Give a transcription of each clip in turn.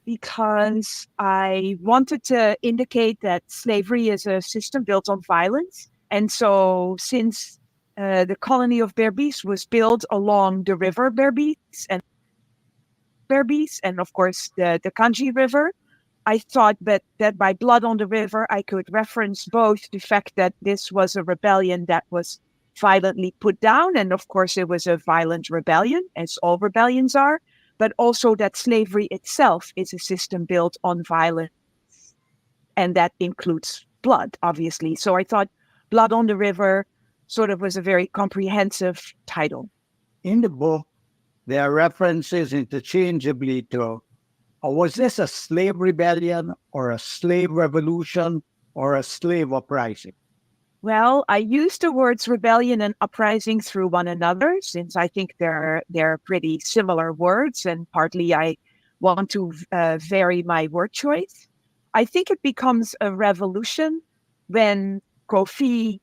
because I wanted to indicate that slavery is a system built on violence. And so, since the colony of Berbice was built along the river Berbice, and of course the Kanji River, I thought that by blood on the river, I could reference both the fact that this was a rebellion that was violently put down, and of course it was a violent rebellion, as all rebellions are, but also that slavery itself is a system built on violence, and that includes blood, obviously. So I thought Blood on the River sort of was a very comprehensive title. In the book, there are references interchangeably to, was this a slave rebellion or a slave revolution or a slave uprising? Well, I use the words rebellion and uprising through one another, since I think they're pretty similar words, and partly I want to vary my word choice. I think it becomes a revolution when Kofi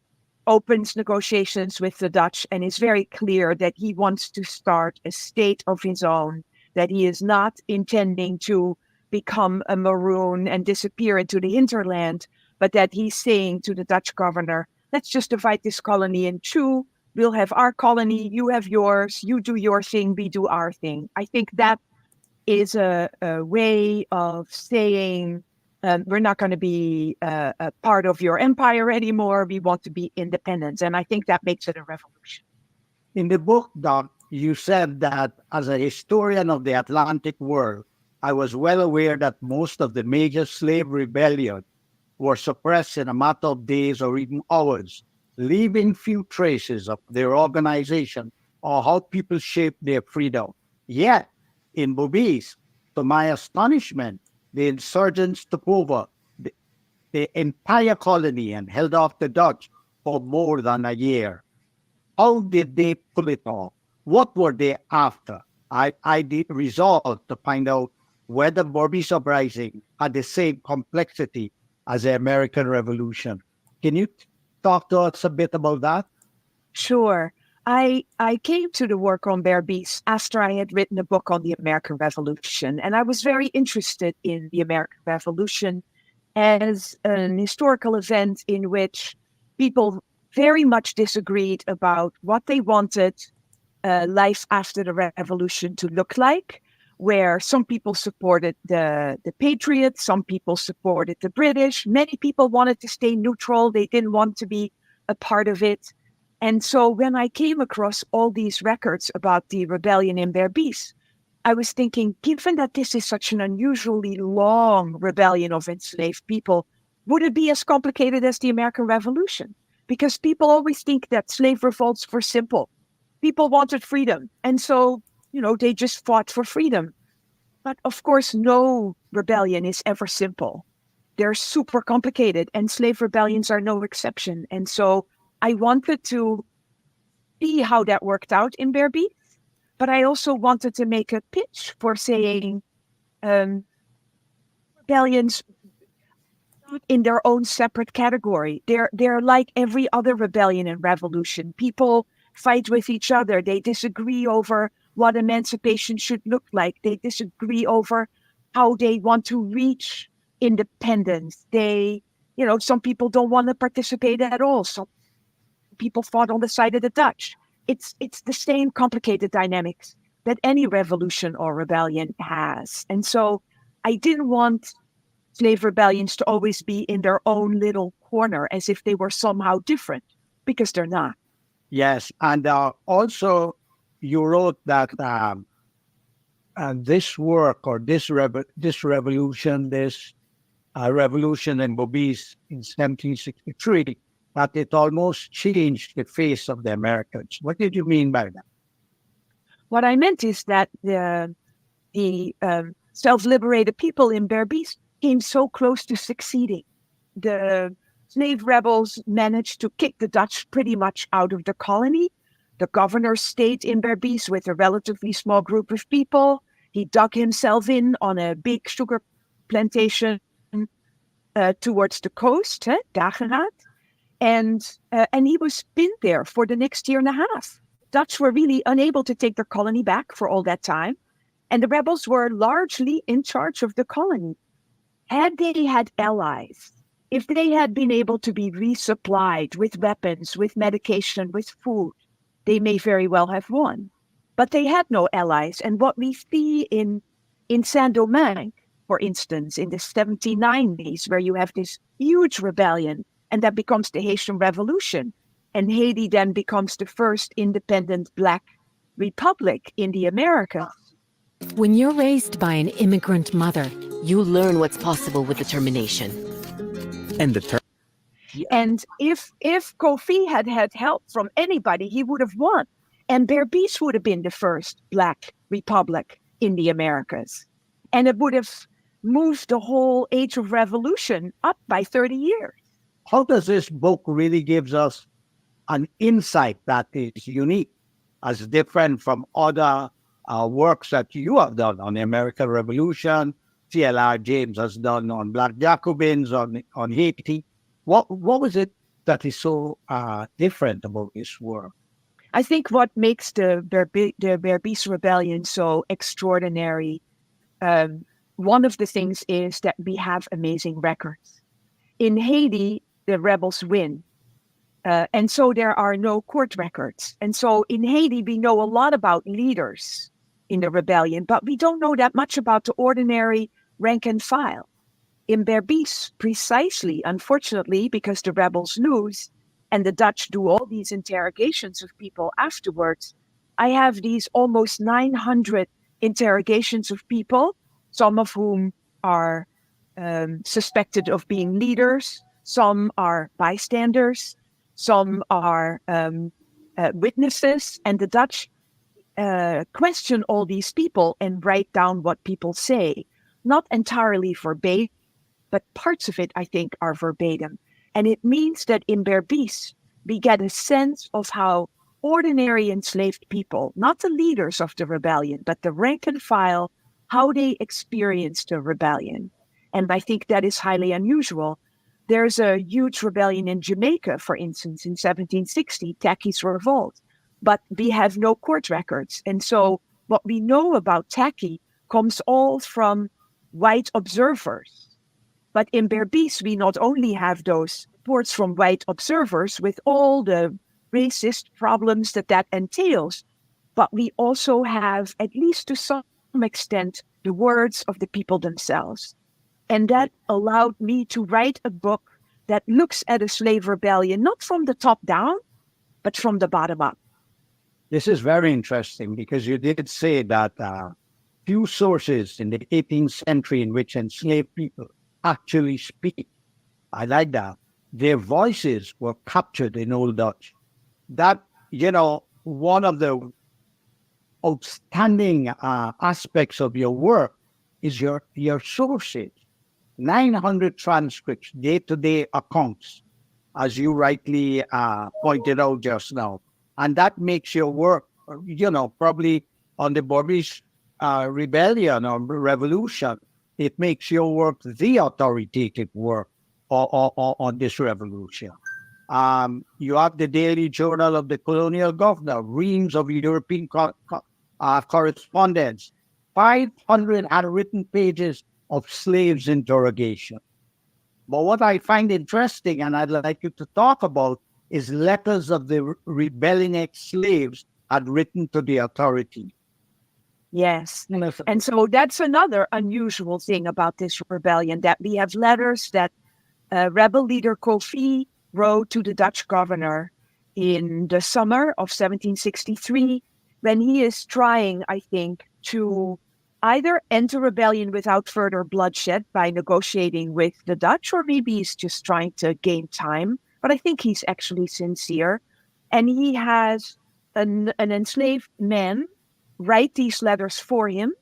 opens negotiations with the Dutch and is very clear that he wants to start a state of his own, that he is not intending to become a maroon and disappear into the hinterland, but that he's saying to the Dutch governor, let's just divide this colony in two. We'll have our colony, you have yours, you do your thing, we do our thing. I think that is a way of saying, we're not going to be a part of your empire anymore. We want to be independent. And I think that makes it a revolution. In the book, Doc, you said that as a historian of the Atlantic world, I was well aware that most of the major slave rebellions were suppressed in a matter of days or even hours, leaving few traces of their organization or how people shaped their freedom. Yet, in Bobis, to my astonishment, the insurgents took over the entire colony and held off the Dutch for more than a year. How did they pull it off? What were they after? I did resolve to find out whether Bobby's uprising had the same complexity as the American Revolution. Can you talk to us a bit about that? Sure. I came to the work on Berbice after I had written a book on the American Revolution, and I was very interested in the American Revolution as an historical event in which people very much disagreed about what they wanted life after the revolution to look like, where some people supported the Patriots, some people supported the British, many people wanted to stay neutral, they didn't want to be a part of it. And so when I came across all these records about the rebellion in Berbice, I was thinking, given that this is such an unusually long rebellion of enslaved people, would it be as complicated as the American Revolution? Because people always think that slave revolts were simple. People wanted freedom. And so, they just fought for freedom. But of course, no rebellion is ever simple. They're super complicated, and slave rebellions are no exception. And so I wanted to see how that worked out in Berbice, but I also wanted to make a pitch for saying rebellions in their own separate category. They're like every other rebellion and revolution. People fight with each other. They disagree over what emancipation should look like. They disagree over how they want to reach independence. Some people don't want to participate at all. Some people fought on the side of the Dutch. It's the same complicated dynamics that any revolution or rebellion has. And so I didn't want slave rebellions to always be in their own little corner as if they were somehow different, because they're not. Yes, and also you wrote that this work or this revolution in Bobis in 1763, that it almost changed the face of the Americans. What did you mean by that? What I meant is that the self-liberated people in Berbice came so close to succeeding. The slave rebels managed to kick the Dutch pretty much out of the colony. The governor stayed in Berbice with a relatively small group of people. He dug himself in on a big sugar plantation towards the coast, Dageraad. And he was pinned there for the next year and a half. Dutch were really unable to take their colony back for all that time. And the rebels were largely in charge of the colony. Had they had allies, if they had been able to be resupplied with weapons, with medication, with food, they may very well have won. But they had no allies. And what we see in Saint-Domingue, for instance, in the 1790s, where you have this huge rebellion, and that becomes the Haitian Revolution. And Haiti then becomes the first independent Black republic in the Americas. When you're raised by an immigrant mother, you learn what's possible with determination. And the And if Kofi had had help from anybody, he would have won. And Berbice would have been the first Black republic in the Americas. And it would have moved the whole age of revolution up by 30 years. How does this book really gives us an insight that is unique, as different from other works that you have done on the American Revolution, C.L.R. James has done on Black Jacobins, on Haiti. What was it that is so different about this work? I think what makes the Berbice Rebellion so extraordinary, one of the things is that we have amazing records. In Haiti, the rebels win. And so there are no court records. And so in Haiti, we know a lot about leaders in the rebellion, but we don't know that much about the ordinary rank and file. In Berbice, precisely, unfortunately, because the rebels lose and the Dutch do all these interrogations of people afterwards, I have these almost 900 interrogations of people, some of whom are suspected of being leaders, some are bystanders, some are witnesses, and the Dutch question all these people and write down what people say. Not entirely verbatim, but parts of it, I think, are verbatim. And it means that in Berbice, we get a sense of how ordinary enslaved people, not the leaders of the rebellion, but the rank and file, how they experienced the rebellion. And I think that is highly unusual. There's a huge rebellion in Jamaica, for instance, in 1760, Tacky's Revolt, but we have no court records. And so what we know about Tacky comes all from white observers. But in Berbice, we not only have those reports from white observers with all the racist problems that entails, but we also have, at least to some extent, the words of the people themselves. And that allowed me to write a book that looks at a slave rebellion, not from the top down, but from the bottom up. This is very interesting because you did say that few sources in the 18th century in which enslaved people actually speak. I like that. Their voices were captured in Old Dutch. That, one of the outstanding aspects of your work is your sources. 900 transcripts, day-to-day accounts, as you rightly pointed out just now. And that makes your work, probably on the Berbice rebellion or revolution, it makes your work the authoritative work on this revolution. You have the Daily Journal of the Colonial Governor, reams of European correspondence, 500 handwritten pages of slaves' interrogation. But what I find interesting, and I'd like you to talk about, is letters of the rebelling ex-slaves had written to the authority. Yes. And so that's another unusual thing about this rebellion, that we have letters that rebel leader Kofi wrote to the Dutch governor in the summer of 1763, when he is trying, I think, to either end a rebellion without further bloodshed by negotiating with the Dutch, or maybe he's just trying to gain time. But I think he's actually sincere. And he has an enslaved man write these letters for him.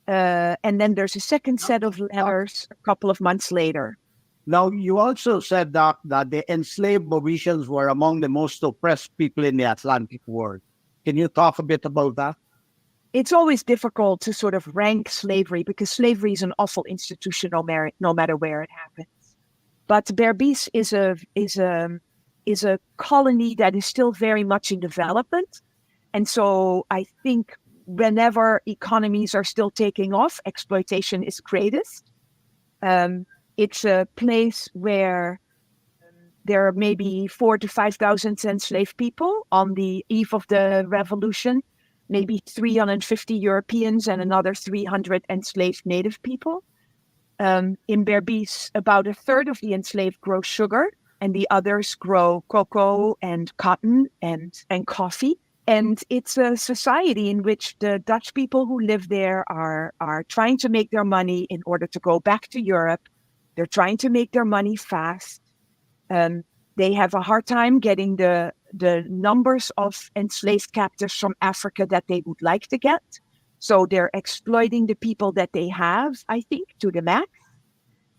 And then there's a second set of letters a couple of months later. Now, you also said that the enslaved Bobicians were among the most oppressed people in the Atlantic world. Can you talk a bit about that? It's always difficult to sort of rank slavery, because slavery is an awful institution no matter where it happens. But Berbice is a colony that is still very much in development. And so I think whenever economies are still taking off, exploitation is greatest. It's a place where there are maybe 4,000 to 5,000 enslaved people on the eve of the revolution, maybe 350 Europeans and another 300 enslaved native people. In Berbice, about a third of the enslaved grow sugar, and the others grow cocoa and cotton and coffee. And it's a society in which the Dutch people who live there are trying to make their money in order to go back to Europe. They're trying to make their money fast. They have a hard time getting the numbers of enslaved captives from Africa that they would like to get. So they're exploiting the people that they have, I think, to the max.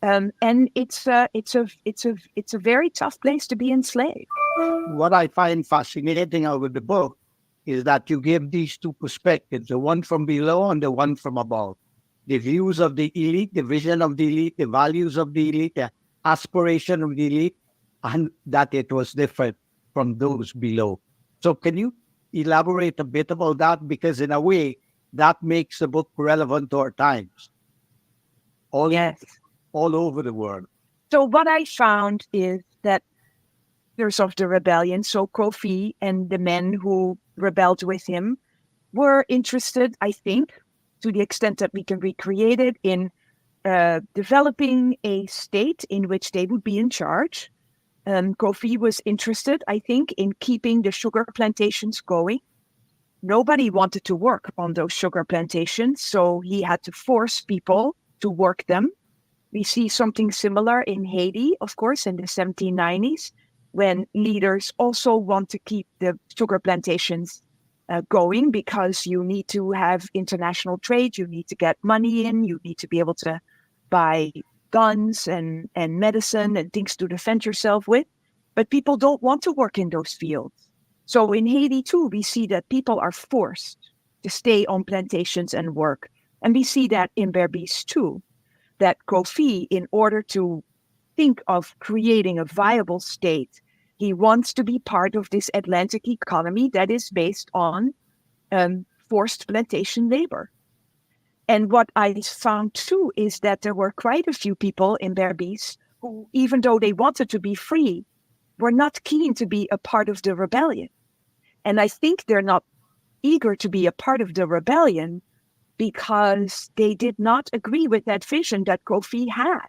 And it's a very tough place to be enslaved. What I find fascinating out of the book is that you give these two perspectives, the one from below and the one from above. The views of the elite, the vision of the elite, the values of the elite, the aspiration of the elite, and that it was different from those below. So can you elaborate a bit about that? Because in a way, that makes the book relevant to our times. Yes. All over the world. So what I found is that leaders of the rebellion, so Kofi and the men who rebelled with him, were interested, I think, to the extent that we can recreate it, in developing a state in which they would be in charge. Kofi was interested, I think, in keeping the sugar plantations going. Nobody wanted to work on those sugar plantations, so he had to force people to work them. We see something similar in Haiti, of course, in the 1790s, when leaders also want to keep the sugar plantations going because you need to have international trade, you need to get money in, you need to be able to buy guns and medicine and things to defend yourself with. But people don't want to work in those fields. So in Haiti, too, we see that people are forced to stay on plantations and work. And we see that in Berbice, too, that Kofi, in order to think of creating a viable state, he wants to be part of this Atlantic economy that is based on forced plantation labor. And what I found too is that there were quite a few people in Berbice who, even though they wanted to be free, were not keen to be a part of the rebellion. And I think they're not eager to be a part of the rebellion because they did not agree with that vision that Kofi had.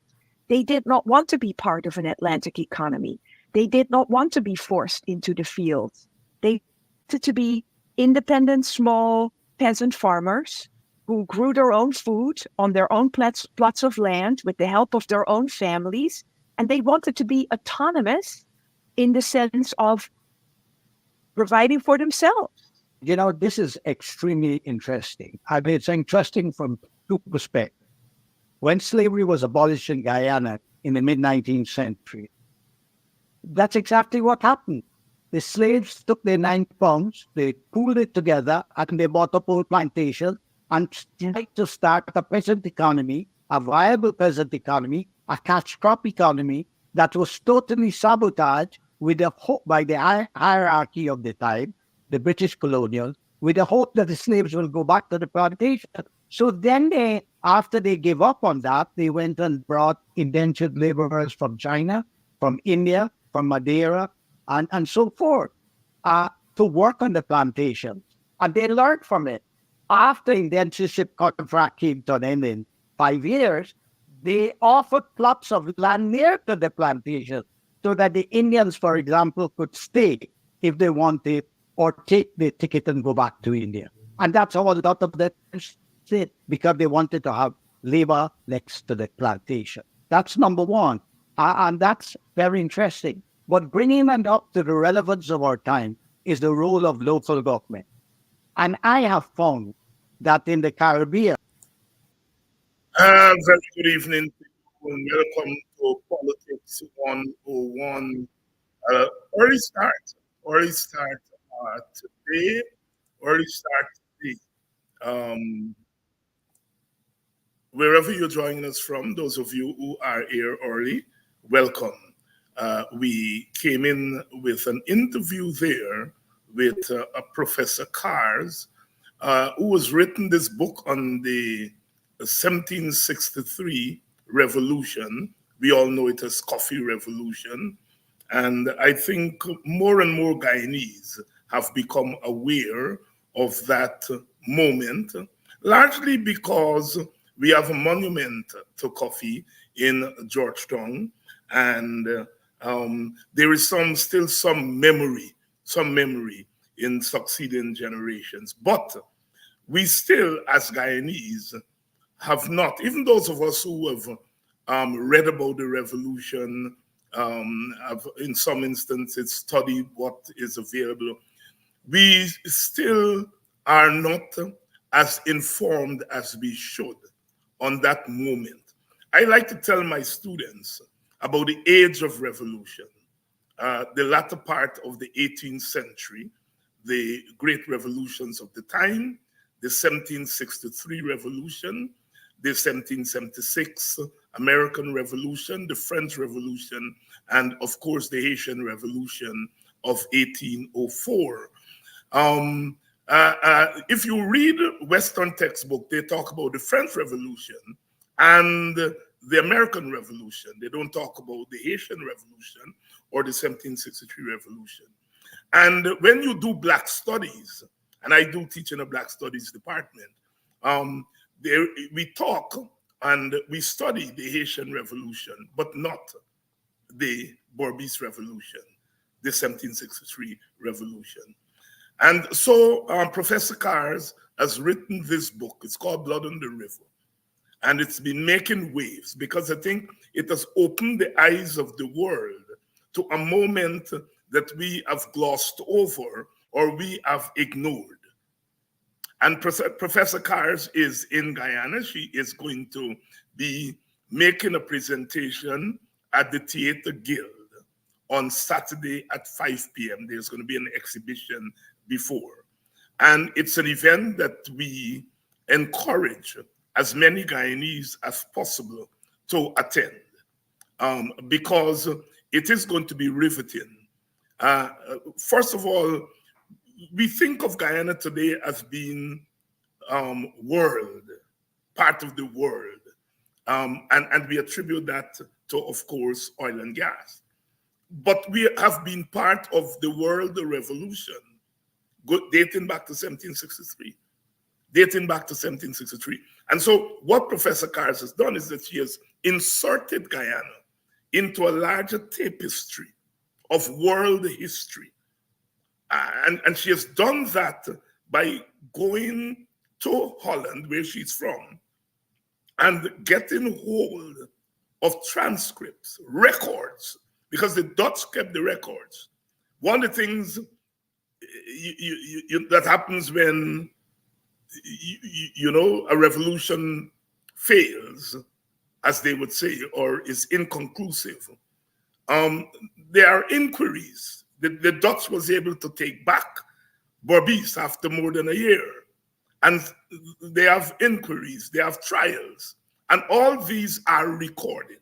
They did not want to be part of an Atlantic economy. They did not want to be forced into the fields. They wanted to be independent, small peasant farmers who grew their own food on their own plots of land with the help of their own families. And they wanted to be autonomous in the sense of providing for themselves. You know, this is extremely interesting. I mean, it's interesting from two perspectives. When slavery was abolished in Guyana in the mid-19th century, that's exactly what happened. The slaves took their 9 pounds, they pooled it together, and they bought up whole plantation and tried to start a peasant economy, a viable peasant economy, a cash crop economy that was totally sabotaged with the hope by the hierarchy of the time, the British colonials, with the hope that the slaves will go back to the plantation. So then after they gave up on that, they went and brought indentured laborers from China, from India, from Madeira, and so forth, to work on the plantations. And they learned from it. After indentureship contract came to an end in 5 years, they offered plots of land near to the plantation so that the Indians, for example, could stay if they wanted, or take the ticket and go back to India. And that's how a lot of them did, because they wanted to have labor next to the plantation. That's number one. And that's very interesting. But bringing it up to the relevance of our time is the role of local government. And I have found that in the Caribbean. Very good evening, people, and welcome to Politics 101. Early start today, early start today. Wherever you're joining us from, those of you who are here early, welcome. We came in with an interview there with Professor Cars who has written this book on the 1763 revolution. We all know it as Coffee Revolution. And I think more and more Guyanese have become aware of that moment, largely because we have a monument to coffee in Georgetown, and there is still some memory in succeeding generations. But we still, as Guyanese, have not, even those of us who have read about the revolution, have in some instances studied what is available, we still are not as informed as we should on that moment. I like to tell my students about the age of revolution, the latter part of the 18th century, the great revolutions of the time, the 1763 revolution, the 1776 American Revolution, the French Revolution, and of course the Haitian Revolution of 1804. If you read Western textbook, they talk about the French Revolution and the American Revolution. They don't talk about the Haitian Revolution or the 1763 Revolution. And when you do Black studies, and I do teach in a Black studies department, we talk and we study the Haitian Revolution, but not the Bourbis Revolution, the 1763 Revolution. And so Professor Cars has written this book. It's called Blood on the River. And it's been making waves because I think it has opened the eyes of the world to a moment that we have glossed over or we have ignored. And Professor Cars is in Guyana. She is going to be making a presentation at the Theatre Guild on Saturday at 5 p.m. There's going to be an exhibition before. And it's an event that we encourage as many Guyanese as possible to attend because it is going to be riveting. First of all, we think of Guyana today as being world, part of the world. And we attribute that to, of course, oil and gas. But we have been part of the world revolution, dating back to 1763. And so what Professor Cars has done is that she has inserted Guyana into a larger tapestry of world history. And she has done that by going to Holland, where she's from, and getting hold of transcripts, records, because the Dutch kept the records. One of the things that happens when a revolution fails, as they would say, or is inconclusive, there are inquiries. The Dutch was able to take back Bourbis after more than a year. And they have inquiries, they have trials, and all these are recorded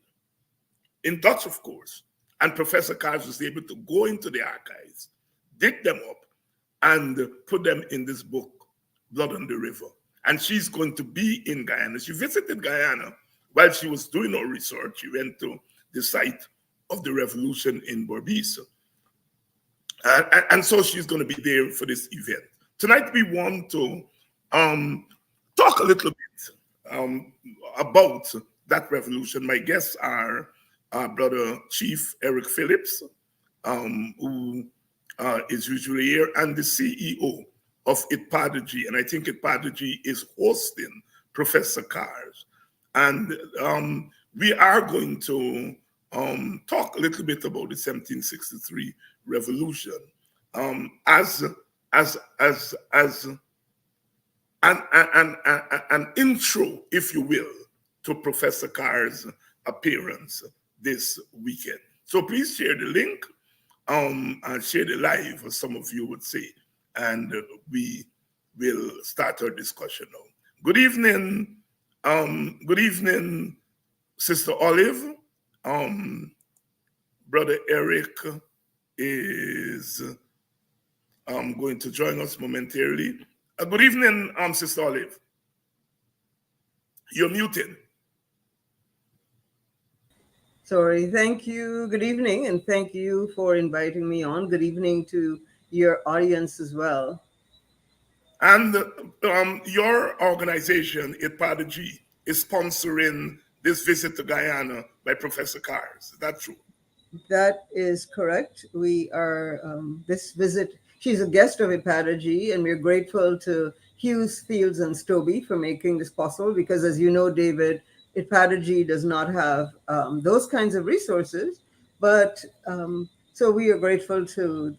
in Dutch, of course. And Professor Cars was able to go into the archives, dig them up, and put them in this book, Blood on the River. And she's going to be in Guyana. She visited Guyana while she was doing her research. She went to the site of the revolution in Bourbis. And so she's going to be there for this event. Tonight we want to talk a little bit about that revolution. My guests are Brother Chief Eric Phillips, who is usually here, and the CEO of ITPADG. And I think ITPADG is hosting Professor Cars. And we are going to talk a little bit about the 1763 revolution as an intro, if you will, to Professor Cars' appearance this weekend. So please share the link, and share the live, as some of you would say, and we will start our discussion now. Good evening, Sister Olive. Brother Eric is going to join us momentarily. Good evening, Sister Olive. You're muted. Sorry, thank you. Good evening, and thank you for inviting me on. Good evening to your audience as well. And your organization, IPADG, is sponsoring this visit to Guyana by Professor Cars. Is that true? That is correct. We are, this visit, she's a guest of Ipadagy, and we're grateful to Hughes, Fields, and Stobie for making this possible because, as you know, David, Ipadagy does not have those kinds of resources. But so we are grateful to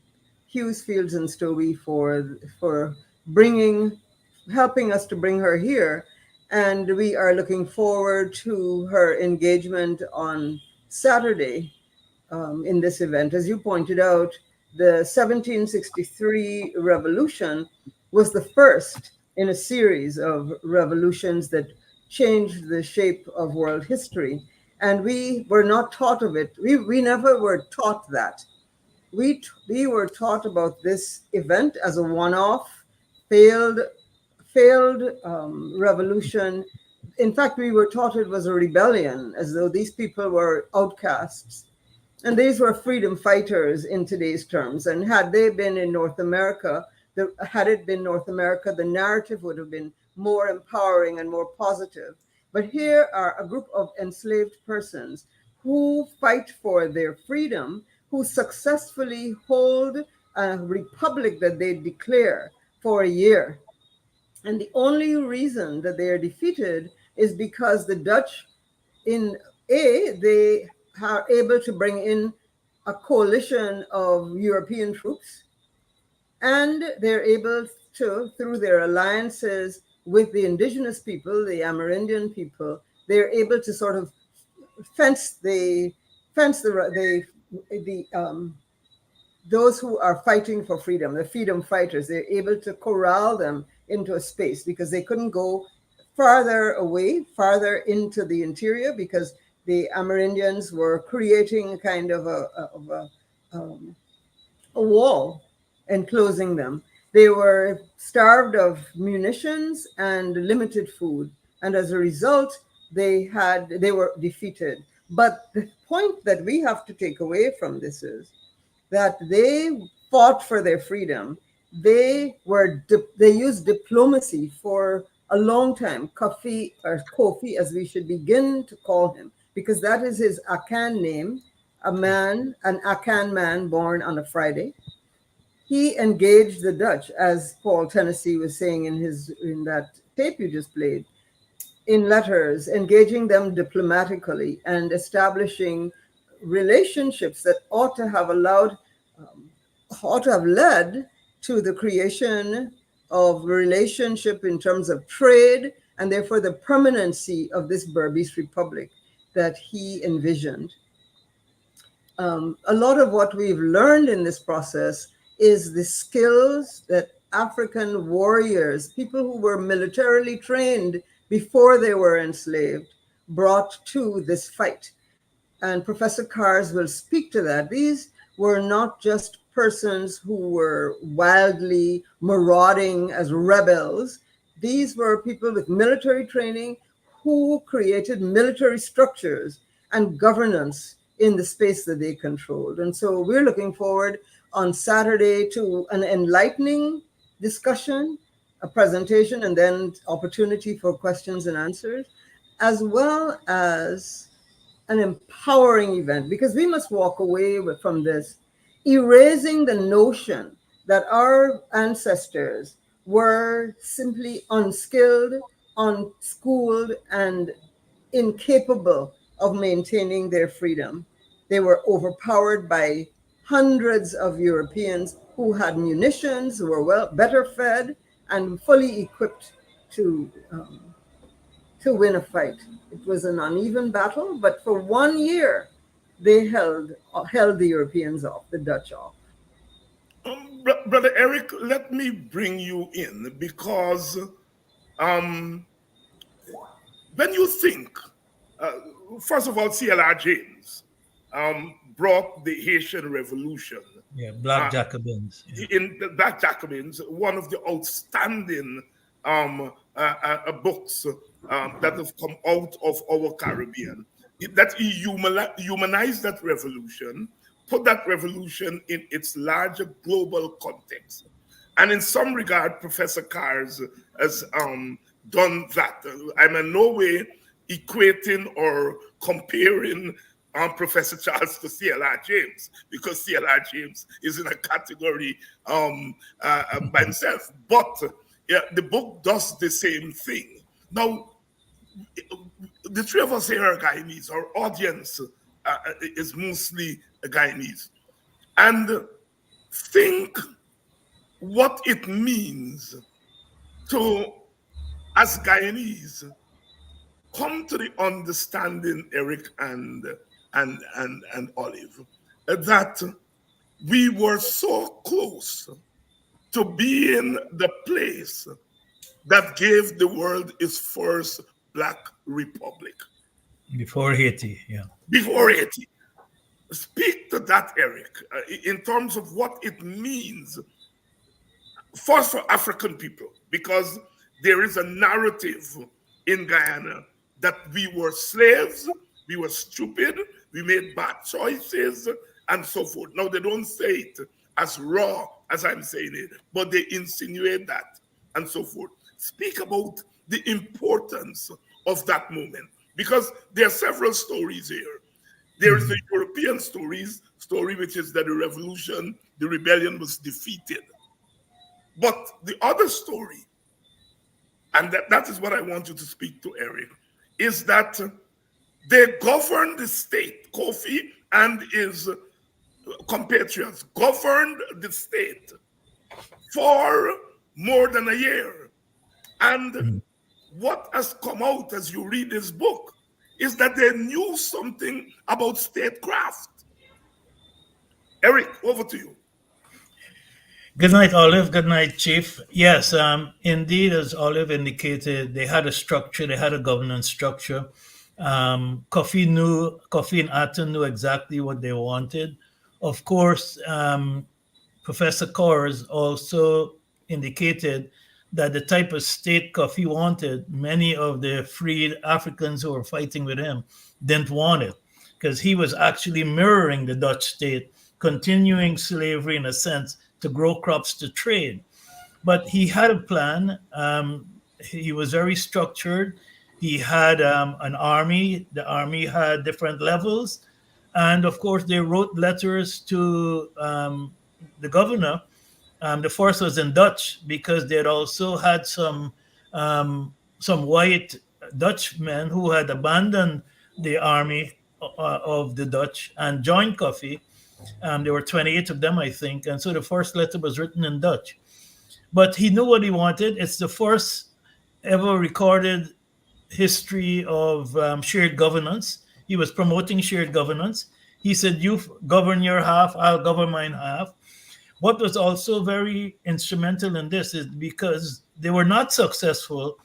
Hughes, Fields, and Stobie for helping us to bring her here. And we are looking forward to her engagement on Saturday in this event. As you pointed out, the 1763 revolution was the first in a series of revolutions that changed the shape of world history. And we were not taught of it. We never were taught that. We were taught about this event as a one-off, failed revolution. In fact, we were taught it was a rebellion, as though these people were outcasts. And these were freedom fighters in today's terms. And had they been in North America, had it been North America, the narrative would have been more empowering and more positive. But here are a group of enslaved persons who fight for their freedom, who successfully hold a republic that they declare for a year. And the only reason that they are defeated is because the Dutch, they are able to bring in a coalition of European troops, and they're able to, through their alliances with the indigenous people, the Amerindian people, they're able to sort of those who are fighting for freedom, the freedom fighters, they're able to corral them into a space because they couldn't go farther away, farther into the interior, because the Amerindians were creating kind of a wall enclosing them. They were starved of munitions and limited food, and as a result, they were defeated. But the point that we have to take away from this is that they fought for their freedom. They used diplomacy for a long time. Kofi, or Kofi, as we should begin to call him, because that is his Akan name, an Akan man born on a Friday. He engaged the Dutch, as Paul Tennessee was saying in that tape you just played, in letters, engaging them diplomatically and establishing relationships that ought to have led to the creation of relationship in terms of trade, and therefore the permanency of this Berbice Republic that he envisioned. A lot of what we've learned in this process is the skills that African warriors, people who were militarily trained before they were enslaved, brought to this fight. And Professor Cars will speak to that. These were not just persons who were wildly marauding as rebels. These were people with military training who created military structures and governance in the space that they controlled. And so we're looking forward on Saturday to an enlightening discussion, a presentation, and then opportunity for questions and answers, as well as an empowering event, because we must walk away from this erasing the notion that our ancestors were simply unskilled, unschooled, and incapable of maintaining their freedom. They were overpowered by hundreds of Europeans who had munitions, who were better fed, and fully equipped to win a fight. It was an uneven battle, but for 1 year, they held the Europeans off, the Dutch off. Brother Eric, let me bring you in because when you think, first of all, C.L.R. James brought the Haitian Revolution. Yeah, Black Jacobins. Yeah. In the Black Jacobins, one of the outstanding books that have come out of our Caribbean, that he humanized that revolution, put that revolution in its larger global context. And in some regard, Professor Cars has done that. I'm in no way equating or comparing Professor Charles to C.L.R. James, because C.L.R. James is in a category by himself. But the book does the same thing. Now, the three of us here are Guyanese. Our audience is mostly Guyanese. And think what it means to, as Guyanese, come to the understanding, Eric and Olive, that we were so close to being the place that gave the world its first Black republic. Before Haiti, yeah. Before Haiti. Speak to that, Eric, in terms of what it means first for African people, because there is a narrative in Guyana that we were slaves, we were stupid, we made bad choices, and so forth. Now, they don't say it as raw as I'm saying it, but they insinuate that, and so forth. Speak about the importance of that moment, because there are several stories here. There is the European story, which is that the revolution, the rebellion was defeated. But the other story, and that is what I want you to speak to, Eric, is that they governed the state. Kofi and his compatriots governed the state for more than a year. And what has come out as you read this book is that they knew something about statecraft. Eric, over to you. Good night, Olive. Good night, Chief. Yes, indeed, as Olive indicated, they had a structure, they had a governance structure. Kofi and Atta knew exactly what they wanted. Of course, Professor Kors also indicated that the type of state Kofi wanted, many of the freed Africans who were fighting with him didn't want it, because he was actually mirroring the Dutch state, continuing slavery in a sense to grow crops to trade. But he had a plan. He was very structured. He had an army. The army had different levels. And of course, they wrote letters to the governor. The first was in Dutch, because they had also had some white Dutchmen who had abandoned the army of the Dutch and joined Kofi. There were 28 of them, I think. And so the first letter was written in Dutch. But he knew what he wanted. It's the first ever recorded history of shared governance. He was promoting shared governance. He said, you govern your half, I'll govern mine half. What was also very instrumental in this is because they were not successful,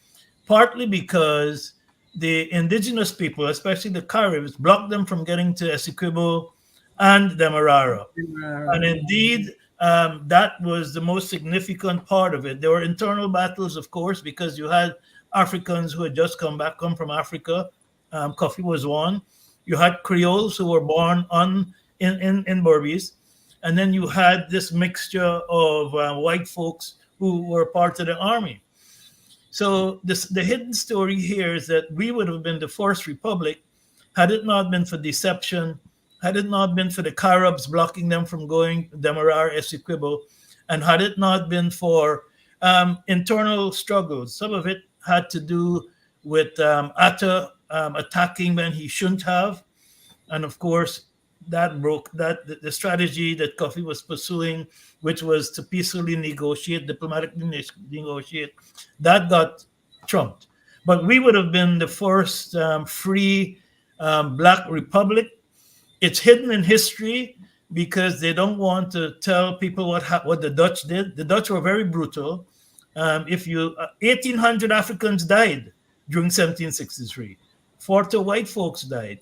partly because the indigenous people, especially the Caribs, blocked them from getting to Essequibo and Demerara. And indeed, that was the most significant part of it. There were internal battles, of course, because you had Africans who had just come from Africa. Kofi was one. You had Creoles who were born in Berbice. And then you had this mixture of white folks who were part of the army. So the hidden story here is that we would have been the first republic had it not been for deception, had it not been for the Caribs blocking them from going Demerara, Essequibo, and had it not been for internal struggles. Some of it had to do with Atta attacking when he shouldn't have. And of course, that broke the strategy that Kofi was pursuing, which was to peacefully negotiate, diplomatically negotiate, that got trumped. But we would have been the first free Black republic. It's hidden in history because they don't want to tell people what the Dutch did. The Dutch were very brutal. 1,800 Africans died during 1763. 40 white folks died.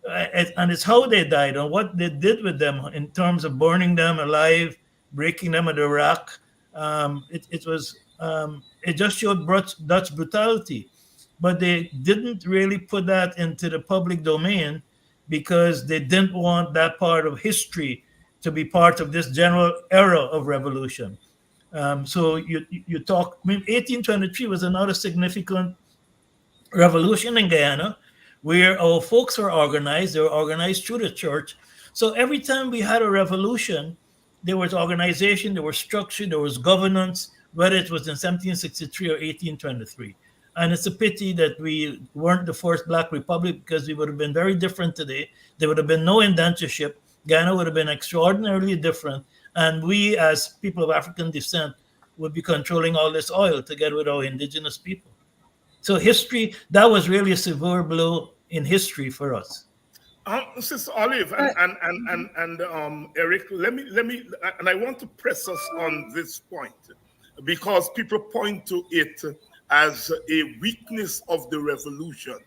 and it's how they died and what they did with them in terms of burning them alive, breaking them at the rack. It just showed Dutch brutality, but they didn't really put that into the public domain because they didn't want that part of history to be part of this general era of revolution. So you talk. I mean, 1823 was another significant revolution in Guyana, where our folks were organized. They were organized through the church. So every time we had a revolution, there was organization, there was structure, there was governance, whether it was in 1763 or 1823. And it's a pity that we weren't the first Black Republic because we would have been very different today. There would have been no indentureship. Guyana would have been extraordinarily different. And we, as people of African descent, would be controlling all this oil together with our indigenous people. So history, that was really a severe blow in history for us. Sister Olive and Eric, let me, and I want to press us on this point because people point to it as a weakness of the revolution,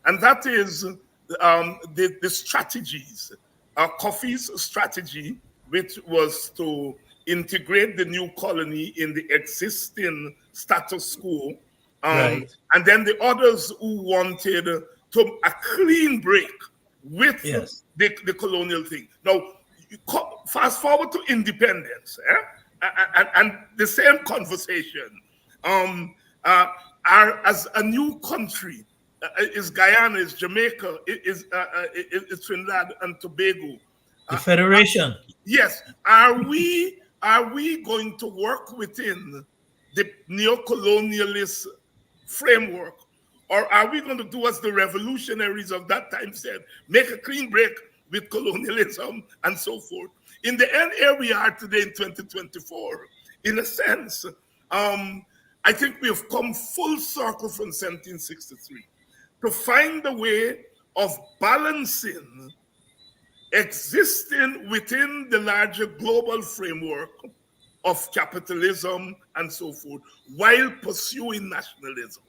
and that is the strategies. Kofi's strategy, which was to integrate the new colony in the existing status quo. Right. And then the others who wanted a clean break with the colonial thing. Now, fast forward to independence, and the same conversation. As a new country, is Guyana, is Jamaica, is Trinidad and Tobago. The Federation. Yes. Are we going to work within the neo-colonialist framework, or are we going to do as the revolutionaries of that time said, make a clean break with colonialism and so forth? In the end, here we are today in 2024. In a sense, I think we have come full circle from 1763 to find a way of balancing existing within the larger global framework of capitalism and so forth, while pursuing nationalism.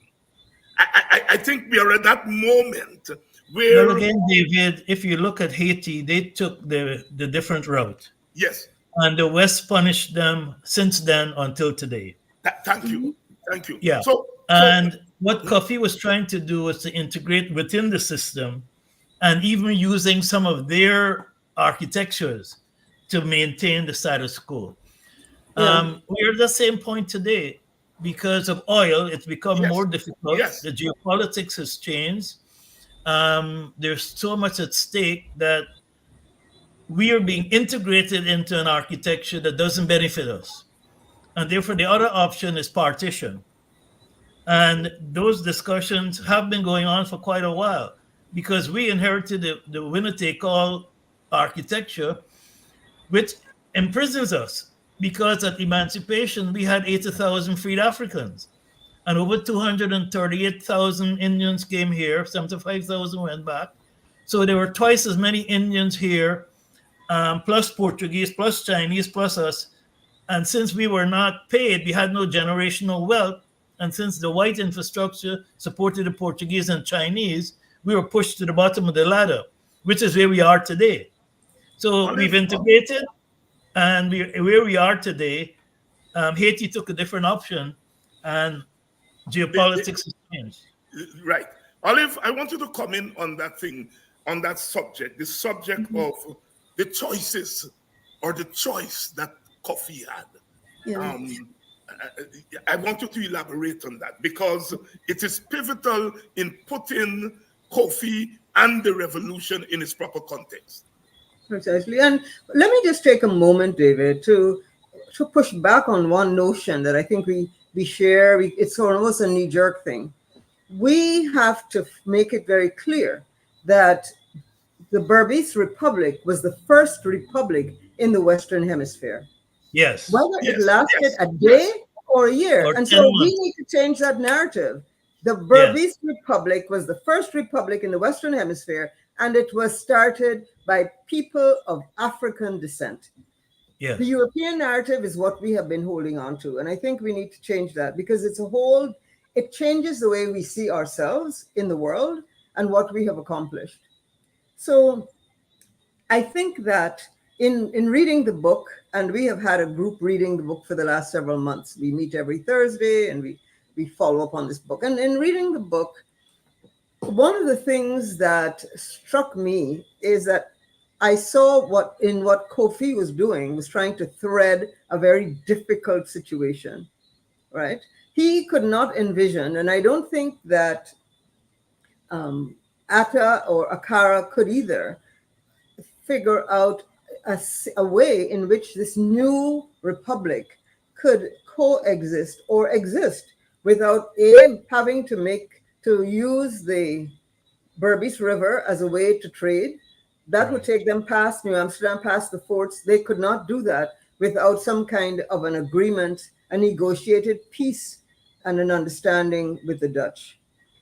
I think we are at that moment where... Well, again, David, if you look at Haiti, they took the different route. Yes. And the West punished them since then until today. Thank you. Thank you. Yeah. What Kofi was trying to do was to integrate within the system and even using some of their architectures to maintain the status quo. We're at the same point today. Because of oil, it's become more difficult. Yes. The geopolitics has changed. There's so much at stake that we are being integrated into an architecture that doesn't benefit us. And therefore, the other option is partition. And those discussions have been going on for quite a while because we inherited the winner-take-all architecture, which imprisons us. Because at emancipation, we had 80,000 freed Africans. And over 238,000 Indians came here, 75,000 went back. So there were twice as many Indians here, plus Portuguese, plus Chinese, plus us. And since we were not paid, we had no generational wealth. And since the white infrastructure supported the Portuguese and Chinese, we were pushed to the bottom of the ladder, which is where we are today. So we've integrated. And where we are today, Haiti took a different option, and geopolitics has changed. Right. Olive, I want you to comment on that thing, on that subject, the subject of the choices or the choice that Kofi had. Yeah. I want you to elaborate on that because it is pivotal in putting Kofi and the revolution in its proper context. Precisely. And let me just take a moment, David, to push back on one notion that I think we share. It's almost a knee-jerk thing. We have to make it very clear that the Berbice Republic was the first republic in the Western Hemisphere. Yes. Whether it lasted a day or a year. Or and so 10 we months. need to change that narrative. The Berbice Republic was the first republic in the Western Hemisphere, and it was started by people of African descent. Yes. The European narrative is what we have been holding on to. And I think we need to change that because it changes the way we see ourselves in the world and what we have accomplished. So I think that in reading the book, and we have had a group reading the book for the last several months. We meet every Thursday and we follow up on this book. And in reading the book, one of the things that struck me is that I saw what Kofi was doing was trying to thread a very difficult situation, right? He could not envision, and I don't think that Atta or Akara could either figure out a way in which this new republic could coexist or exist without having to use the Berbice River as a way to trade. That would take them past New Amsterdam, past the forts. They could not do that without some kind of an agreement, a negotiated peace, and an understanding with the Dutch.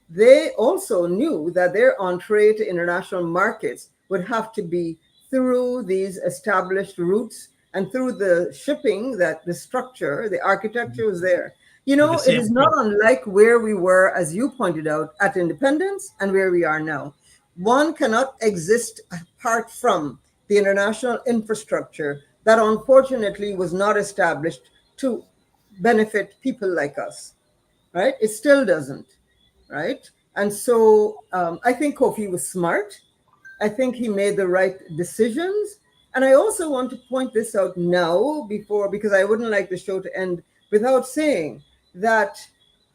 They also knew that their entree to international markets would have to be through these established routes and through the shipping, that the structure, the architecture was there. You know, it is not unlike where we were, as you pointed out, at independence and where we are now. One cannot exist apart from the international infrastructure that unfortunately was not established to benefit people like us, right? It still doesn't, right? And so I think Kofi was smart. I think he made the right decisions. And I also want to point this out now because I wouldn't like the show to end without saying that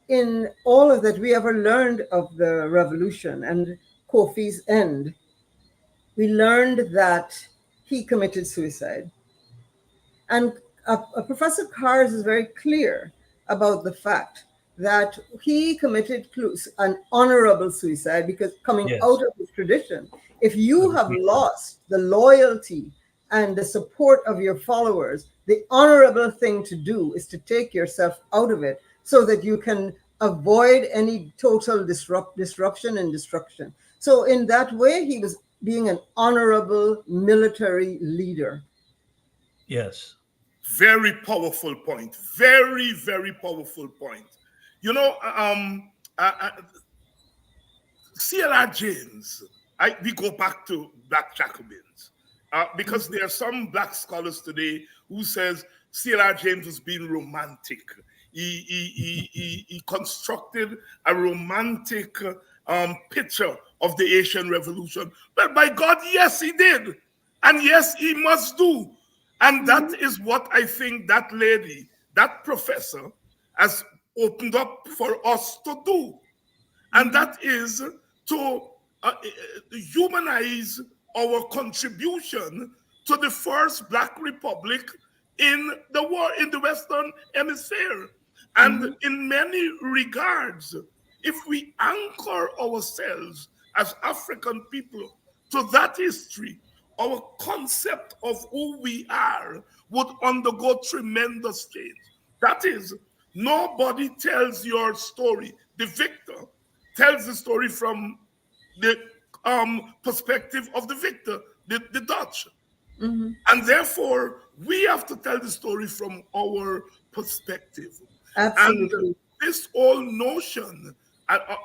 in all of that we ever learned of the revolution and Kofi's end, we learned that he committed suicide. And Professor Kars is very clear about the fact that he committed an honorable suicide because coming out of his tradition, if you have lost the loyalty and the support of your followers, the honorable thing to do is to take yourself out of it so that you can avoid any total disruption and destruction. So in that way, he was being an honorable military leader. Yes. Very powerful point. Very, very powerful point. You know, C.L.R. James, we go back to Black Jacobins, because there are some Black scholars today who says C.L.R. James was being romantic. He constructed a romantic picture of the Asian Revolution. But by God, yes, he did. And yes, he must do. And that is what I think that lady, that professor, has opened up for us to do. And that is to humanize our contribution to the first Black Republic in the war, in the Western Hemisphere. And in many regards, if we anchor ourselves as African people to that history, our concept of who we are would undergo tremendous change. That is, nobody tells your story. The victor tells the story from the perspective of the victor, the Dutch. And therefore, we have to tell the story from our perspective. Absolutely. And this whole notion,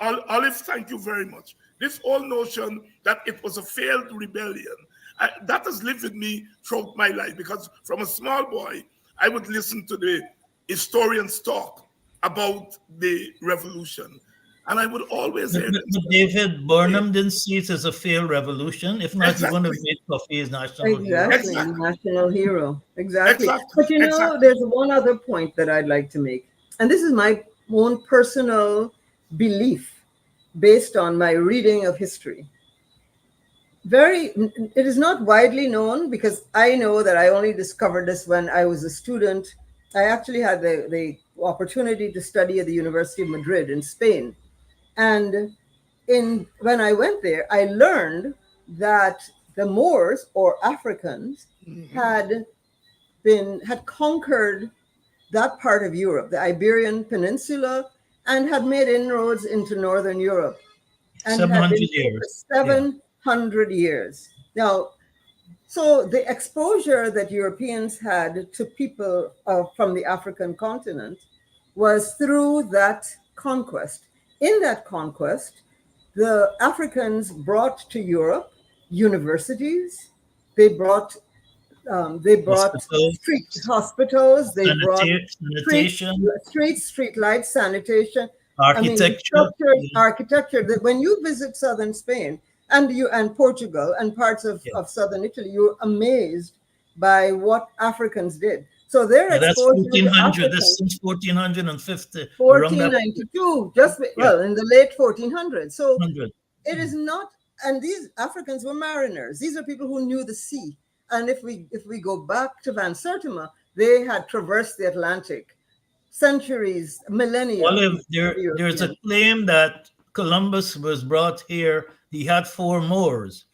Olive, thank you very much. This whole notion that it was a failed rebellion, that has lived with me throughout my life, because from a small boy, I would listen to the historians talk about the revolution. And I would always hear David Burnham didn't see it as a failed revolution. If not, he wouldn't have made Kofi his national hero. Exactly, national hero. Exactly. But you know, there's one other point that I'd like to make. And this is my own personal belief based on my reading of history. It is not widely known, because I know that I only discovered this when I was a student. I actually had the opportunity to study at the University of Madrid in Spain. And when I went there, I learned that the Moors, or Africans, had conquered that part of Europe, the Iberian Peninsula, and had made inroads into Northern Europe. And 700 years. 700 years. Now, so the exposure that Europeans had to people from the African continent was through that conquest. In that conquest, the Africans brought to Europe universities. They brought street Hospitals, hospitals. They brought sanitation, street lights, sanitation. I mean, architecture. structured architecture. That when you visit southern Spain and Portugal and parts Yeah. of southern Italy, you're amazed by what Africans did. So their Yeah, that's exposure to 1400. This Africans, since 1450, around that 1492, just yeah, well in the late 1400s. So 100. it is not, and these Africans were mariners. These are people who knew the sea. And if we go back to Van Sertima, they had traversed the Atlantic centuries, millennia Olive, before the there's a Europeans. claim that Columbus was brought here. He had 4 Moors.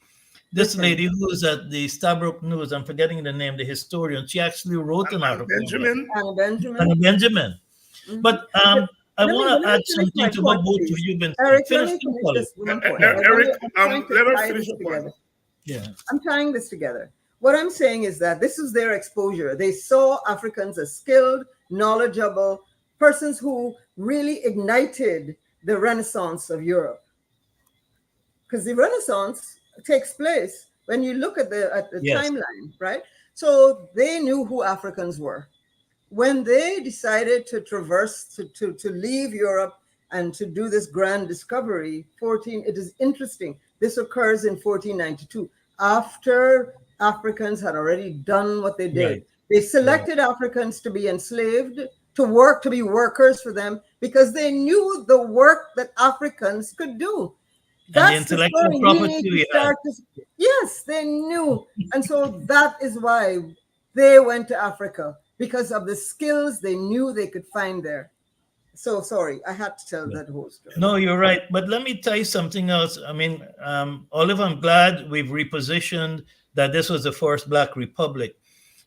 This Listen, lady who is at the Stabroek News, I'm forgetting the name, the historian, she actually wrote an And article. Benjamin, Anna Benjamin. Anna Benjamin. Mhm. But But I let want me to add finish my something to what point, both of please. you have been saying. Eric, let Finish, me finish Olive. this one point. Eric, I'm trying to let her tie finish this the point. together. Yeah. I'm tying this together. What I'm saying is that this is their exposure. They saw Africans as skilled, knowledgeable persons who really ignited the Renaissance of Europe. Because the Renaissance takes place when you look at the Yes. timeline, right? So they knew who Africans were. When they decided to traverse, to leave Europe and to do this grand discovery, it is interesting. This occurs in 1492, after Africans had already done what they did. Right. They selected Africans to be enslaved, to work, to be workers for them, because they knew the work that Africans could do. And the That's the intellectual story. We property need we to had. start this. Yes, they knew. And so that is why they went to Africa, because of the skills they knew they could find there. So sorry, I had to tell that whole story. No, you're right. But let me tell you something else. I mean, Olive, I'm glad we've repositioned that this was the first Black Republic,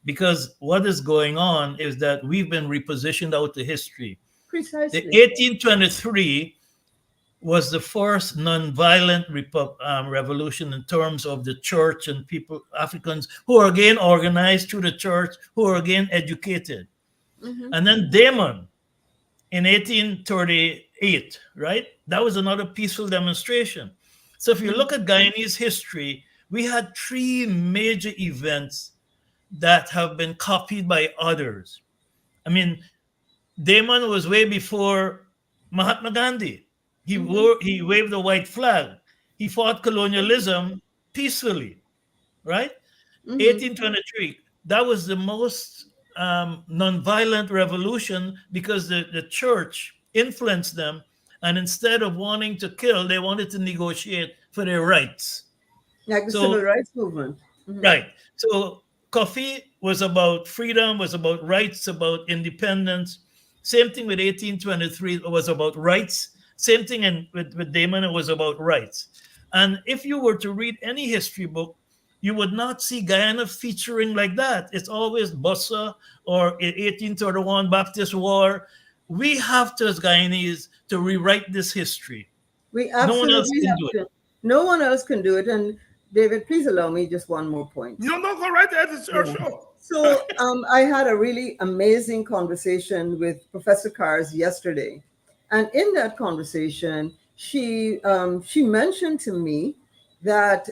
because what is going on is that we've been repositioned out to history. Precisely. The 1823 was the first nonviolent revolution in terms of the church and people, Africans who are again organized through the church, who are again educated. Mhm. And then Damon in 1838, right? That was another peaceful demonstration. So if you look at Guyanese history, we had 3 major events that have been copied by others. I mean, Damon was way before Mahatma Gandhi. He waved the white flag. He fought colonialism peacefully, right? Mhm. 1823. That was the most nonviolent revolution because the church influenced them, and instead of wanting to kill, they wanted to negotiate for their rights. Like the So civil rights movement. Mhm. right. So coffee was about freedom, was about rights, about independence. Same thing with 1823, it was about rights. Same thing with Damon, it was about rights. And if you were to read any history book, you would not see Guyana featuring like that. It's always Bossa or 1831 Baptist War. We have to, as Guyanese, to rewrite this history. We No one else absolutely can have do it. to. No one else can do it. And David, please allow me just one more point. no, go right ahead. It's your Yeah. show. So I had a really amazing conversation with Professor Cars yesterday, and in that conversation, she mentioned to me that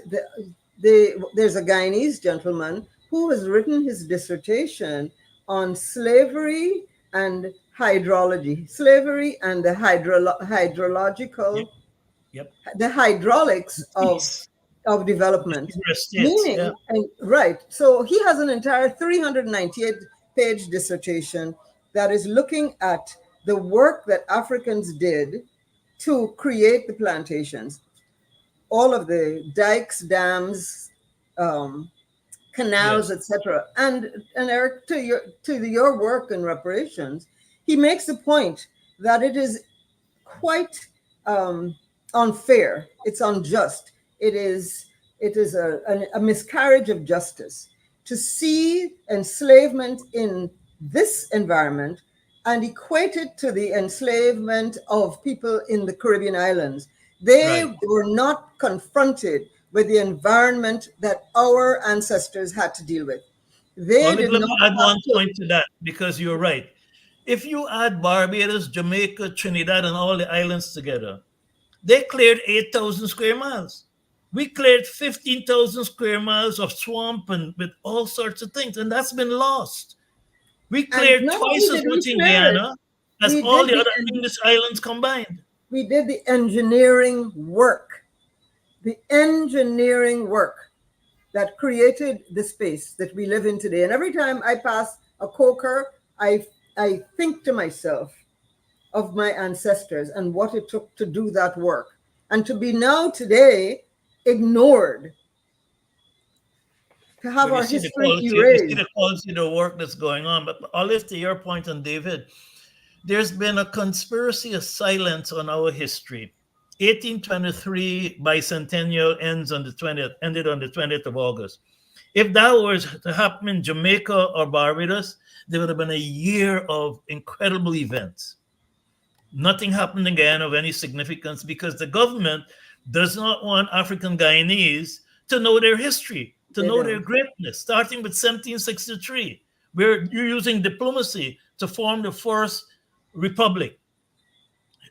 there's a Guyanese gentleman who has written his dissertation on slavery and hydrology, slavery and the hydrological, Yep. the hydraulics Peace. of development. Sugar states, Meaning, yeah. and right. So he has an entire 398-page dissertation that is looking at the work that Africans did to create the plantations, all of the dikes, dams, canals, Yes. etc. And Eric, to your work and reparations, he makes the point that it is quite unfair. It's unjust. It is a miscarriage of justice to see enslavement in this environment and equate it to the enslavement of people in the Caribbean islands. They Right. were not confronted with the environment that our ancestors had to deal with. They Olive, did let not me add have one to. point to that because you're right. If you add Barbados, Jamaica, Trinidad, and all the islands together, they cleared 8,000 square miles. We cleared 15,000 square miles of swamp and with all sorts of things, and that's been lost. We And cleared not twice only as did we much in clear it, Guyana as we all did the the other English islands combined. we did the engineering work. The engineering work that created the space that we live in today. And every time I pass a coker, I think to myself of my ancestors and what it took to do that work. And to be now today ignored, to have But our you see the history quality, you see erased. the quality of the work that's going on. But Olive, to your point on David, there's been a conspiracy of silence on our history. 1823 bicentennial ended on the 20th of August. If that was to happen in Jamaica or Barbados, there would have been a year of incredible events. Nothing happened again of any significance because the government does not want African Guyanese to know their history, to They know their don't. greatness, starting with 1763, where you're using diplomacy to form the first republic,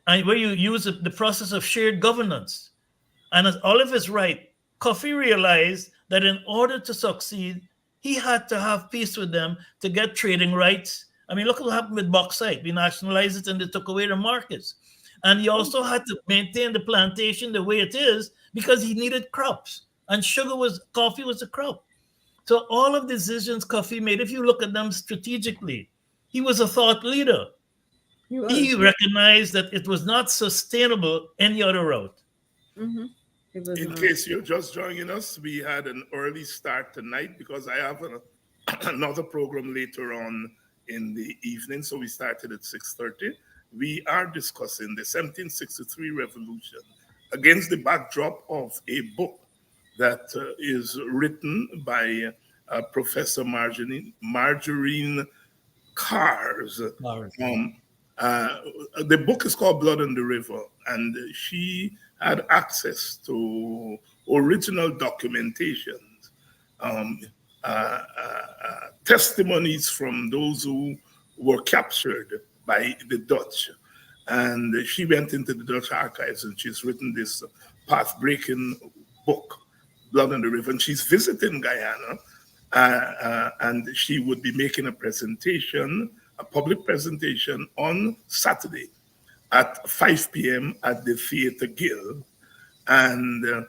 and where you use the process of shared governance. And as Olive is right, Kofi realized that in order to succeed, he had to have peace with them to get trading rights. I mean, look what happened with bauxite. We nationalized it and they took away the markets. And he also had to maintain the plantation the way it is because he needed crops. And coffee was a crop. So all of the decisions Kofi made, if you look at them strategically, he was a thought leader. He He was. recognized that it was not sustainable any other route. Mm-hmm. It was In not. case you're just joining us, we had an early start tonight because I have another program later on in the evening. So we started at 6:30. We are discussing the 1763 revolution against the backdrop of a book that is written by Professor Margarine Cars. Um, uh, the book is called Blood on the River, and she had access to original documentations, um, testimonies from those who were captured by the Dutch. And she went into the Dutch archives and she's written this path breaking book, Blood on the River. And she's visiting Guyana and she would be making a presentation, a public presentation on Saturday at 5 p.m. at the Theatre Guild. And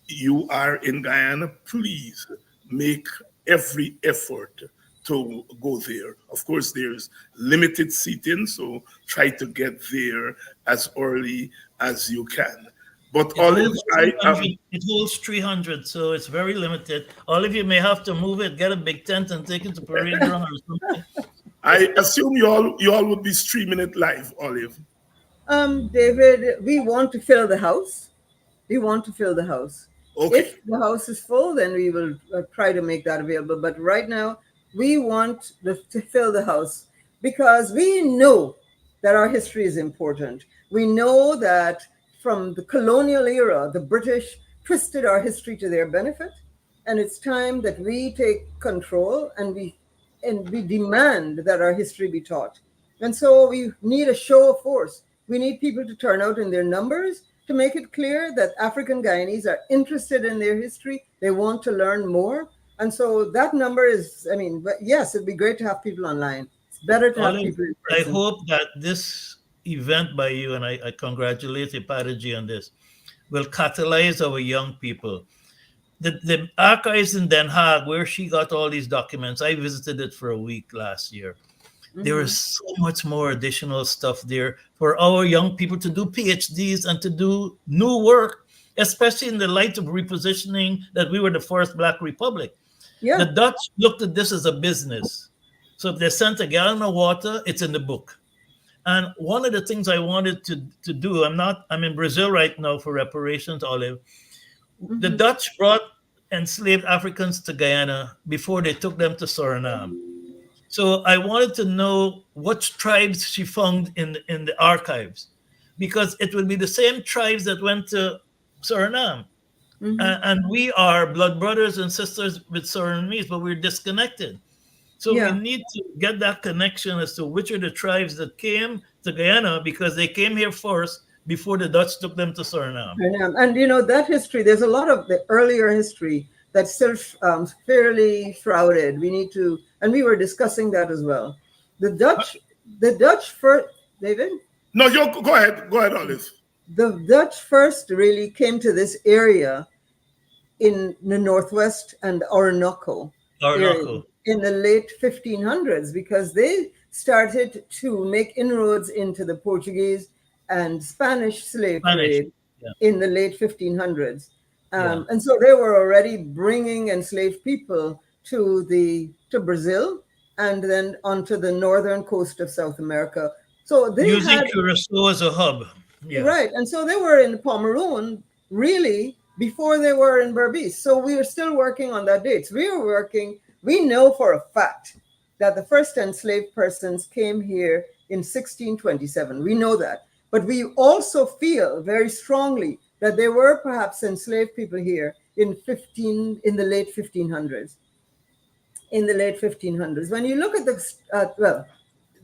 you are in Guyana, please make every effort to go there. Of course, there's limited seating, so try to get there as early as you can. But Olive, It holds 300, so it's very limited. All of you may have to move it, get a big tent, and take it to Parade Ground or something. I assume you all would be streaming it live, Olive. David, we want to fill the house. We want to fill the house. Okay. If the house is full, then we will try to make that available. But right now, we want to fill the house because we know that our history is important. We know that from the colonial era, the British twisted our history to their benefit. And it's time that we take control and we demand that our history be taught. And so we need a show of force. We need people to turn out in their numbers to make it clear that African Guyanese are interested in their history. They want to learn more. And so that number is, but yes, it'd be great to have people online. It's better to have people in I person. hope that this event by you, and I congratulate Ipadaji on this, will catalyze our young people. The archives in Den Haag, where she got all these documents, I visited it for a week last year. There is so much more additional stuff there for our young people to do PhDs and to do new work, especially in the light of repositioning that we were the first Black republic. Yeah. The Dutch looked at this as a business. So if they sent a gallon of water, it's in the book. And one of the things I wanted to do, I'm in Brazil right now for reparations, Olive. The Dutch brought enslaved Africans to Guyana before they took them to Suriname. So I wanted to know what tribes she found in the archives, because it would be the same tribes that went to Suriname. And we are blood brothers and sisters with Surinamese, but we're disconnected. So we need to get that connection as to which are the tribes that came to Guyana because they came here first before the Dutch took them to Suriname. And you know, that history, there's a lot of the earlier history that's still fairly shrouded. We need to, and we were discussing that as well. The Dutch first, David? No, you go ahead. Go ahead, Olive. The Dutch first really came to this area in the Northwest and Orinoco area in the late 1500s, because they started to make inroads into the Portuguese and Spanish slave trade in the late 1500s. And so they were already bringing enslaved people to Brazil and then onto the northern coast of South America. So they using Curacao as a hub. Right. And so they were in Pomeroon really before they were in Berbice. So we are still working on that dates. We know for a fact that the first enslaved persons came here in 1627. We know that. But we also feel very strongly that there were perhaps enslaved people here in the late 1500s. In the late 1500s. When you look at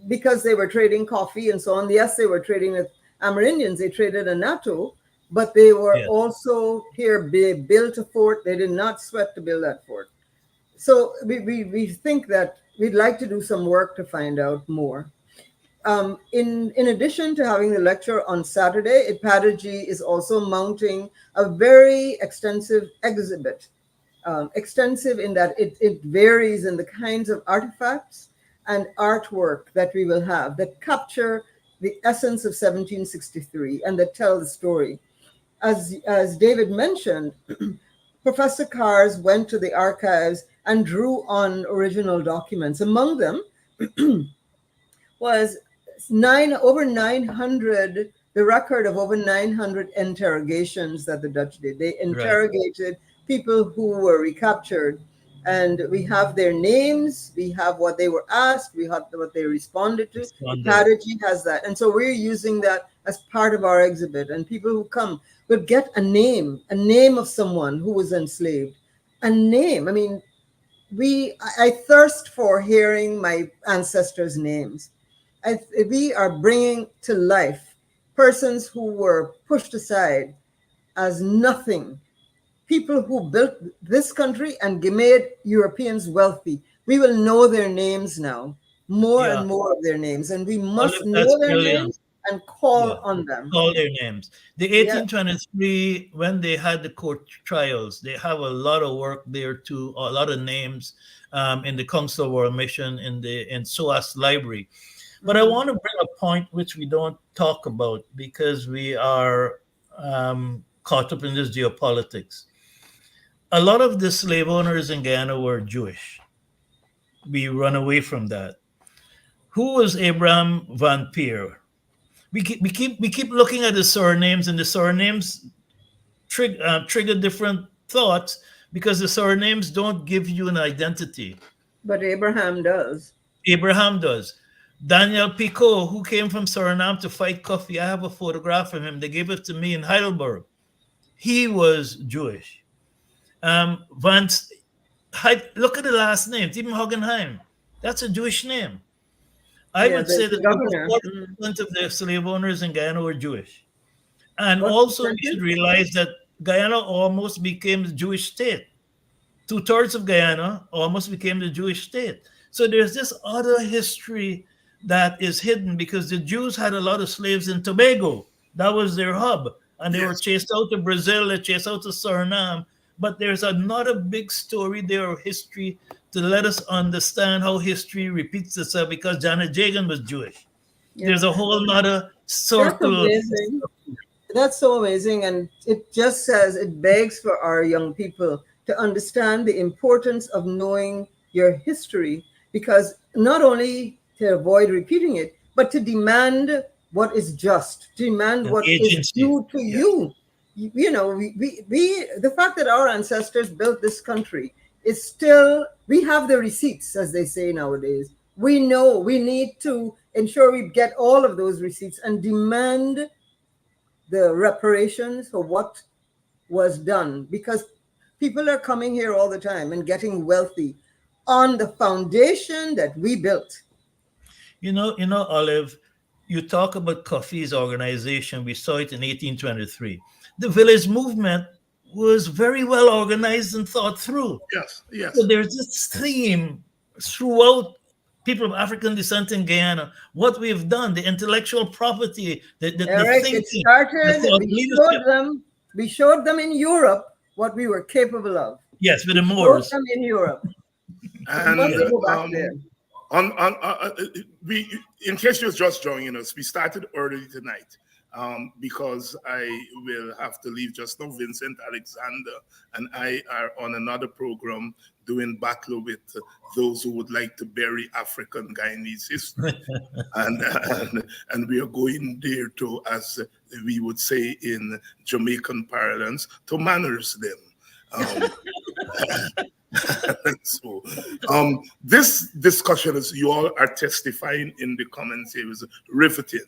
because they were trading coffee and so on, yes, they were trading with Amerindians, they traded annatto, but they were also here, they built a fort. They did not sweat to build that fort. So we think that we'd like to do some work to find out more. In addition to having the lecture on Saturday, Ipadaji is also mounting a very extensive exhibit. Extensive in that it varies in the kinds of artifacts and artwork that we will have that capture the essence of 1763 and that tell the story. As David mentioned, Professor Cars went to the archives and drew on original documents. Among them was over 900, the record of over 900 interrogations that the Dutch did. They interrogated people who were recaptured, and we have their names, we have what they were asked, we have what they responded to. Ipadaji has that. And so we're using that as part of our exhibit, and people who come will get a name of someone who was enslaved. A name. I mean, I thirst for hearing my ancestors' names. We are bringing to life persons who were pushed aside as nothing, people who built this country and made Europeans wealthy. We will know their names now, more and more of their names, and we must know their names and call on them. Call their names. The 1823, when they had the court trials, they have a lot of work there too, a lot of names in the Council of World Mission in SOAS Library. But I want to bring a point which we don't talk about because we are caught up in this geopolitics. A lot of the slave owners in Guyana were Jewish. We run away from that. Who was Abraham Van Peer? We keep looking at the surnames, and the surnames trigger different thoughts because the surnames don't give you an identity. But Abraham does. Abraham does. Daniel Picot, who came from Suriname to fight coffee, I have a photograph of him. They gave it to me in Heidelberg. He was Jewish. Vance, look at the last name, Tim Hoggenheim. That's a Jewish name. I would say that 40% of the slave owners in Guyana were Jewish. And also, you should realize that Guyana almost became the Jewish state. 2/3 of Guyana almost became the Jewish state. So there's this other history that is hidden because the Jews had a lot of slaves in Tobago. That was their hub. And they were chased out to Brazil, they chased out to Suriname. But there's another big story there of history to let us understand how history repeats itself because Janet Jagan was Jewish. There's a whole nother circle. That's amazing. That's so amazing. And it just says, it begs for our young people to understand the importance of knowing your history, because not only to avoid repeating it, but to demand what is just, to demand what is due to you. You know, the fact that our ancestors built this country is still, we have the receipts, as they say nowadays. We know we need to ensure we get all of those receipts and demand the reparations for what was done, because people are coming here all the time and getting wealthy on the foundation that we built. You know, Olive, you talk about Coffee's organization. We saw it in 1823. The village movement was very well organized and thought through. Yes, So yes. there's this theme throughout people of African descent in Guyana. What we've done, the intellectual property, the Eric, it thinking, the started, thought leadership. we showed them in Europe what we were capable of. Yes, with the Showed Moors. them in Europe. And Once we go back there. we, in case you're just joining us, we started early tonight because I will have to leave just now. Vincent Alexander and I are on another program doing battle with those who would like to bury African Guyanese history. and we are going there to, as we would say in Jamaican parlance, to manners them. So, this discussion, as you all are testifying in the comments here, is riveting.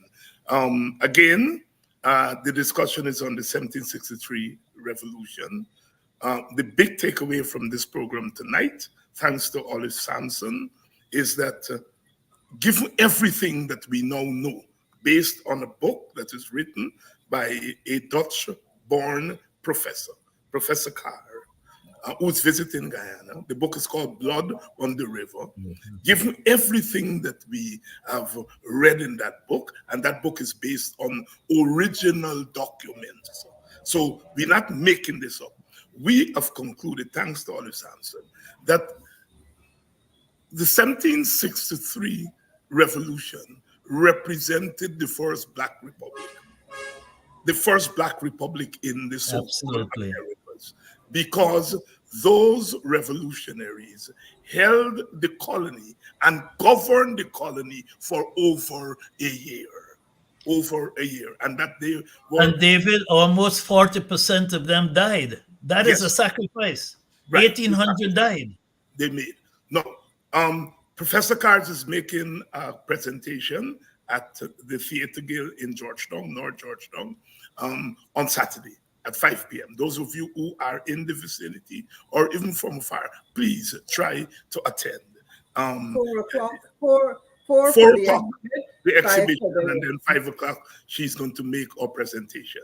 Again, the discussion is on the 1763 revolution. The big takeaway from this program tonight, thanks to Olive Sampson, is that given everything that we now know, based on a book that is written by a Dutch-born professor, Professor Carr, who's visiting Guyana. The book is called Blood on the River. Given everything that we have read in that book, and that book is based on original documents. So we're not making this up. We have concluded, thanks to Olive Sampson, that the 1763 revolution represented the first Black Republic. The first Black Republic in the so-called Americas, because those revolutionaries held the colony and governed the colony for over a year. And that they were... And David, almost 40% of them died. That is Yes. a sacrifice. Right. 1,800 died. They made. No. Professor Cards is making a presentation at the Theatre Guild in Georgetown, North Georgetown, on Saturday at 5 p.m. Those of you who are in the vicinity or even from afar, please try to attend. 4 o'clock. 4 o'clock, the exhibition, 5 and then 5 o'clock, she's going to make our presentation.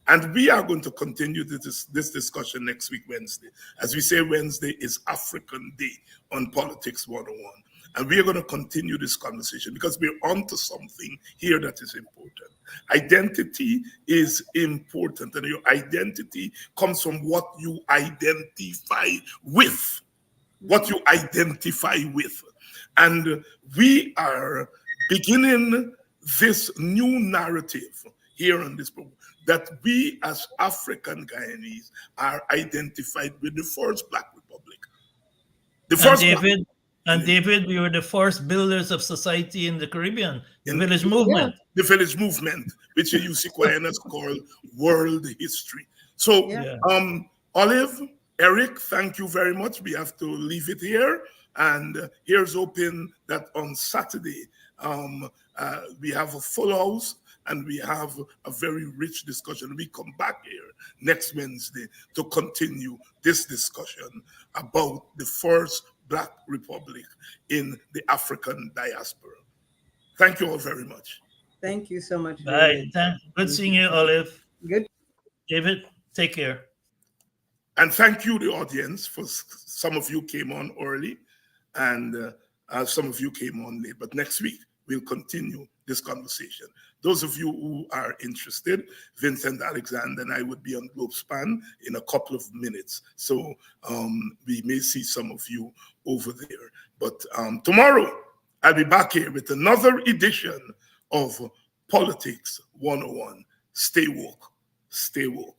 And we are going to continue this discussion next week, Wednesday. As we say, Wednesday is African Day on Politics 101. And we are going to continue this conversation because we're onto something here that is important. Identity is important, and your identity comes from what you identify with. What you identify with. And we are beginning this new narrative here on this program that we as African Guyanese are identified with the first Black Republic. The first David, we were the first builders of society in the Caribbean, the village movement. The village movement, which you Sequoians call world history. So, Olive, Eric, thank you very much. We have to leave it here. And here's hoping that on Saturday, we have a full house and we have a very rich discussion. We come back here next Wednesday to continue this discussion about the first Black Republic in the African diaspora. Thank you all very much. Thank you so much. Bye. Good seeing you, Olive. Good. David, take care. And thank you, the audience, for some of you came on early and some of you came on late. But next week, we'll continue this conversation. Those of you who are interested, Vincent Alexander and I would be on GlobeSpan in a couple of minutes. So we may see some of you over there. But tomorrow, I'll be back here with another edition of Politics 101. Stay woke. Stay woke.